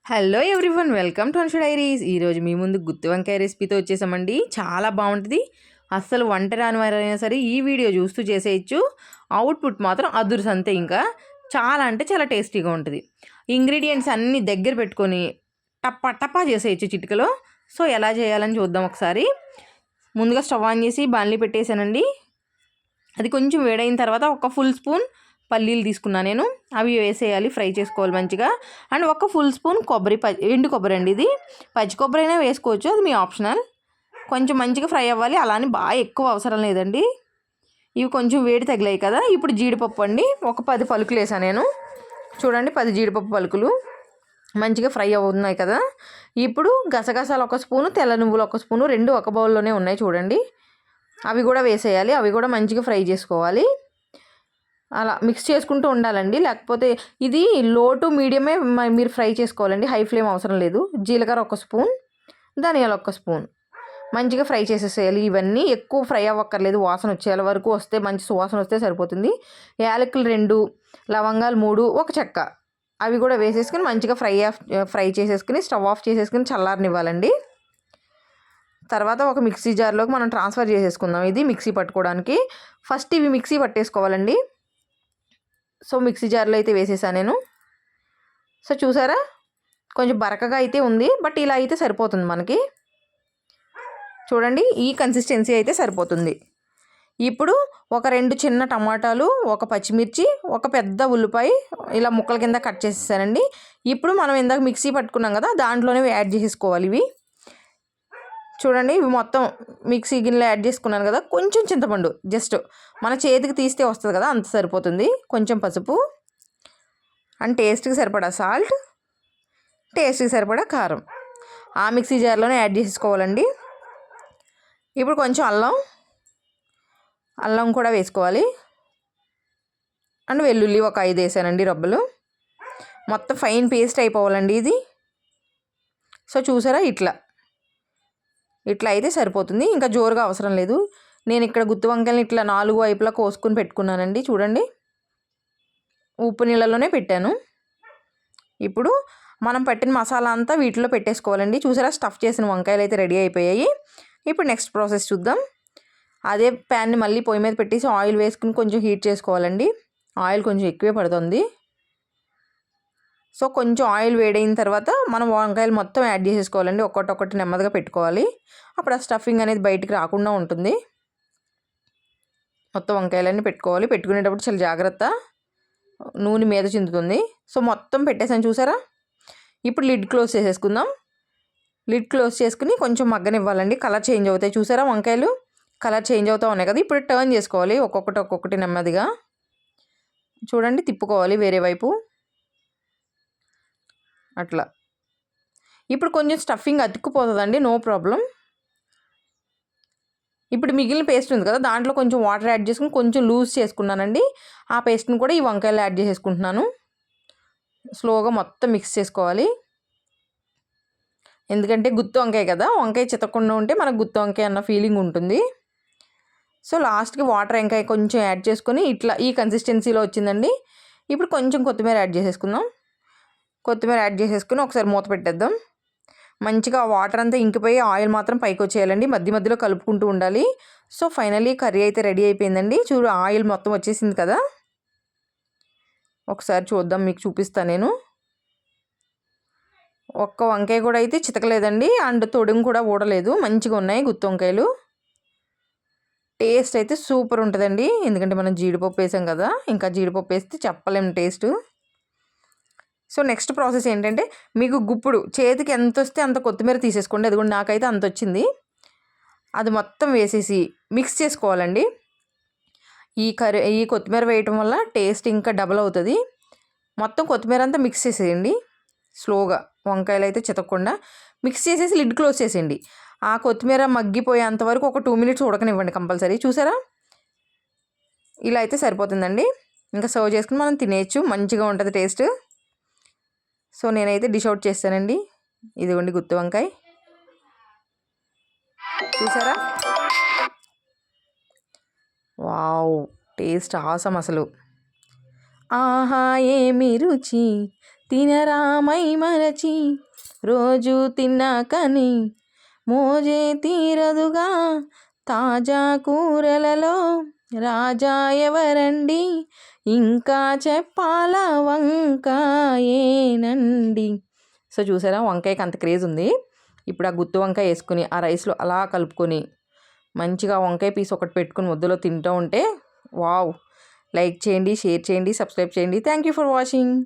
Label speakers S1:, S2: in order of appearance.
S1: Hello everyone, welcome to Hanshu diaries. ఈరోజు మీ ముందు గుత్తి వంకాయ రెసిపీతో వచ్చేసామండి. చాలా బాగుంటుంది. అస్సలు వంట రాని వారైనా సరే ఈ వీడియో చూస్తూ చేసేయచ్చు. అవుట్పుట్ మాత్రం అదుర్స్ అంతే. ఇంకా చాలా అంటే చాలా టేస్టీగా ఉంటుంది. ఇంగ్రీడియంట్స్ అన్నీ దగ్గర పెట్టుకొని టప్పా టప్పా చేసేయచ్చు చిటికలో. సో ఎలా చేయాలని చూద్దాం ఒకసారి. ముందుగా స్టవ్ ఆన్ చేసి బాణలి పెట్టేశానండి. అది కొంచెం వేడైన తర్వాత ఒక ఫుల్ స్పూన్ పల్లీలు తీసుకున్నాను నేను. అవి వేసేయాలి, ఫ్రై చేసుకోవాలి మంచిగా. అండ్ ఒక ఫుల్ స్పూన్ ఎండు కొబ్బరి అండి. ఇది పచ్చి కొబ్బరి అయినా వేసుకోవచ్చు, అది మీ ఆప్షనల్. కొంచెం మంచిగా ఫ్రై అవ్వాలి, అలానే బాగా ఎక్కువ అవసరం లేదండి. ఇవి కొంచెం వేడి తగిలాయి కదా. ఇప్పుడు జీడిపప్పు అండి, ఒక 10 పలుకులు వేసాను నేను. చూడండి, 10 జీడిపప్పు పలుకులు మంచిగా ఫ్రై అవుతున్నాయి కదా. ఇప్పుడు గసగసాలు ఒక స్పూను, తెల్ల నువ్వులు ఒక స్పూను, రెండు ఒక బౌల్లోనే ఉన్నాయి చూడండి. అవి కూడా వేసేయాలి, అవి కూడా మంచిగా ఫ్రై చేసుకోవాలి. అలా మిక్స్ చేసుకుంటూ ఉండాలండి. లేకపోతే ఇది లో టు మీడియమే మీరు ఫ్రై చేసుకోవాలండి, హై ఫ్లేమ్ అవసరం లేదు. జీలకర్ర ఒక స్పూన్, ధనియాలు ఒక స్పూన్ మంచిగా ఫ్రై చేసేసేయాలి. ఇవన్నీ ఎక్కువ ఫ్రై అవ్వక్కర్లేదు, వాసన వచ్చేయాల వరకు వస్తే, మంచి సువాసన వస్తే సరిపోతుంది. యాలకులు 2, లవంగాలు 3, ఒక చెక్క, అవి కూడా వేసేసుకుని మంచిగా ఫ్రై చేసేసుకుని స్టవ్ ఆఫ్ చేసేసుకుని చల్లారనివ్వాలండి. తర్వాత ఒక మిక్సీ జార్లోకి మనం ట్రాన్స్ఫర్ చేసేసుకుందాం. ఇది మిక్సీ పట్టుకోవడానికి ఫస్ట్ ఇవి మిక్సీ పట్టేసుకోవాలండి. సో మిక్సీ జార్లో అయితే వేసేసాను నేను. సో చూసారా, కొంచెం బరకగా అయితే ఉంది, బట్ ఇలా అయితే సరిపోతుంది మనకి. చూడండి, ఈ కన్సిస్టెన్సీ అయితే సరిపోతుంది. ఇప్పుడు ఒక 2 చిన్న టమాటాలు, ఒక పచ్చిమిర్చి, ఒక పెద్ద ఉల్లిపాయ ఇలా ముక్కల కింద కట్ చేసేసానండి. ఇప్పుడు మనం ఇందాక మిక్సీ పట్టుకున్నాం కదా, దాంట్లోనే యాడ్ చేసేసుకోవాలి ఇవి. చూడండి, ఇవి మొత్తం మిక్సీ గిన్నెలో యాడ్ చేసుకున్నాను కదా. కొంచెం చింతపండు, జస్ట్ మన చేతికి తీస్తే వస్తుంది కదా, అంత సరిపోతుంది. కొంచెం పసుపు అండ్ టేస్ట్కి సరిపడా సాల్ట్, టేస్ట్కి సరిపడా కారం ఆ మిక్సీ జార్లోనే యాడ్ చేసుకోవాలండి. ఇప్పుడు కొంచెం అల్లం కూడా వేసుకోవాలి. అండ్ వెల్లుల్లి ఒక 5 వేసానండి రబ్బలు. మొత్తం ఫైన్ పేస్ట్ అయిపోవాలండి ఇది. సో చూసారా, ఇట్లా అయితే సరిపోతుంది, ఇంకా జోరుగా అవసరం లేదు. నేను ఇక్కడ గుత్తి వంకాయలు ఇట్లా 4 వైపులా కోసుకుని పెట్టుకున్నానండి. చూడండి, ఉప్పు నీళ్ళలోనే పెట్టాను. ఇప్పుడు మనం పట్టిన మసాలా అంతా వీటిలో పెట్టేసుకోవాలండి. చూసారా, స్టఫ్ చేసిన వంకాయలు అయితే రెడీ అయిపోయాయి. ఇప్పుడు నెక్స్ట్ ప్రాసెస్ చూద్దాం. అదే ప్యాన్ని మళ్ళీ పొయ్యి మీద పెట్టేసి ఆయిల్ వేసుకుని కొంచెం హీట్ చేసుకోవాలండి. ఆయిల్ కొంచెం ఎక్కువే పడుతుంది. సో కొంచెం ఆయిల్ వేడైన తర్వాత మనం వంకాయలు మొత్తం యాడ్ చేసేసుకోవాలండి. ఒక్కొక్కటి నెమ్మదిగా పెట్టుకోవాలి, అప్పుడు ఆ స్టఫింగ్ అనేది బయటికి రాకుండా ఉంటుంది. మొత్తం వంకాయలన్నీ పెట్టుకోవాలి. పెట్టుకునేటప్పుడు చాలా జాగ్రత్త, నూనె మీద చిందుతుంది. సో మొత్తం పెట్టేసాను చూసారా. ఇప్పుడు లిడ్ క్లోజ్ చేసేసుకుందాం. లిడ్ క్లోజ్ చేసుకుని కొంచెం మగ్గనివ్వాలండి. కలర్ చేంజ్ అవుతాయి చూసారా, వంకాయలు కలర్ చేంజ్ అవుతూ ఉన్నాయి కదా. ఇప్పుడు టర్న్ చేసుకోవాలి, ఒక్కొక్కటి నెమ్మదిగా. చూడండి, తిప్పుకోవాలి వేరే వైపు అట్లా. ఇప్పుడు కొంచెం స్టఫింగ్ అతుక్కుపోతుందండి, నో ప్రాబ్లం. ఇప్పుడు మిగిలిన పేస్ట్ ఉంది కదా, దాంట్లో కొంచెం వాటర్ యాడ్ చేసుకుని కొంచెం లూజ్ చేసుకున్నానండి. ఆ పేస్ట్ని కూడా ఈ వంకాయలు యాడ్ చేసేసుకుంటున్నాను. స్లోగా మొత్తం మిక్స్ చేసుకోవాలి, ఎందుకంటే గుత్తి వంకాయ కదా, వంకాయ చితకుండా ఉంటే మనకు గుత్తి వంకాయ అన్న ఫీలింగ్ ఉంటుంది. సో లాస్ట్కి వాటర్ వంకాయ కొంచెం యాడ్ చేసుకొని ఇట్లా ఈ కన్సిస్టెన్సీలో వచ్చిందండి. ఇప్పుడు కొంచెం కొత్తిమీర యాడ్ చేసేసుకుందాం. కొత్తిమీర యాడ్ చేసేసుకుని ఒకసారి మూత పెట్టేద్దాం. మంచిగా వాటర్ అంతా ఇంకిపోయి ఆయిల్ మాత్రం పైకి వచ్చేయాలండి, మధ్య మధ్యలో కలుపుకుంటూ ఉండాలి. సో ఫైనలీ కర్రీ అయితే రెడీ అయిపోయిందండి. చూడు, ఆయిల్ మొత్తం వచ్చేసింది కదా. ఒకసారి చూద్దాం, మీకు చూపిస్తాను నేను. ఒక్క వంకాయ కూడా అయితే చితకలేదండి, అండ్ తొడుము కూడా ఊడలేదు, మంచిగా ఉన్నాయి గుత్తి వంకాయలు. టేస్ట్ అయితే సూపర్ ఉంటుందండి, ఎందుకంటే మనం జీడిపప్పు వేసాం కదా, ఇంకా జీడిపప్పు వేస్తే చెప్పలేము టేస్ట్. సో నెక్స్ట్ ప్రాసెస్ ఏంటంటే, మీకు గుప్పుడు చేతికి ఎంత వస్తే అంత కొత్తిమీర తీసేసుకోండి. అది కూడా నాకైతే అంత వచ్చింది. అది మొత్తం వేసేసి మిక్స్ చేసుకోవాలండి. ఈ కొత్తిమీర వేయటం వల్ల టేస్ట్ ఇంకా డబల్ అవుతుంది. మొత్తం కొత్తిమీర అంతా మిక్స్ చేసేయండి స్లోగా, వంకాయలు అయితే చితకకుండా మిక్స్ చేసేసి లిడ్ క్లోజ్ చేసేయండి. ఆ కొత్తిమీర మగ్గిపోయేంత వరకు ఒక 2 minutes ఉడకనివ్వండి కంపల్సరీ. చూసారా, ఇలా అయితే సరిపోతుందండి. ఇంకా సర్వ్ చేసుకుని మనం తినేయచ్చు, మంచిగా ఉంటుంది టేస్ట్. సో నేనైతే డిష్ అవుట్ చేస్తానండి. ఇదిగోండి గుత్తి వంకాయ, చూసారా. వావ్, టేస్ట్ ఆసమ్ అసలు. ఆహా ఏమి రుచి, తినరామై మరచి రోజు తిన్నాకని మోజే తీరదుగా తాజా కూరలలో రాజా ఎవరండి ఇంకా చెప్పాల వంకాయేనండి. సో చూసారా వంకాయకి అంత క్రేజ్ ఉంది. ఇప్పుడు ఆ గుత్తి వంకాయ వేసుకుని ఆ రైస్లో అలా కలుపుకొని మంచిగా వంకాయ పీస్ ఒకటి పెట్టుకుని ముద్దలో తింటూ ఉంటే వావ్. లైక్ చేయండి, షేర్ చేయండి, సబ్స్క్రైబ్ చేయండి. Thank you for watching.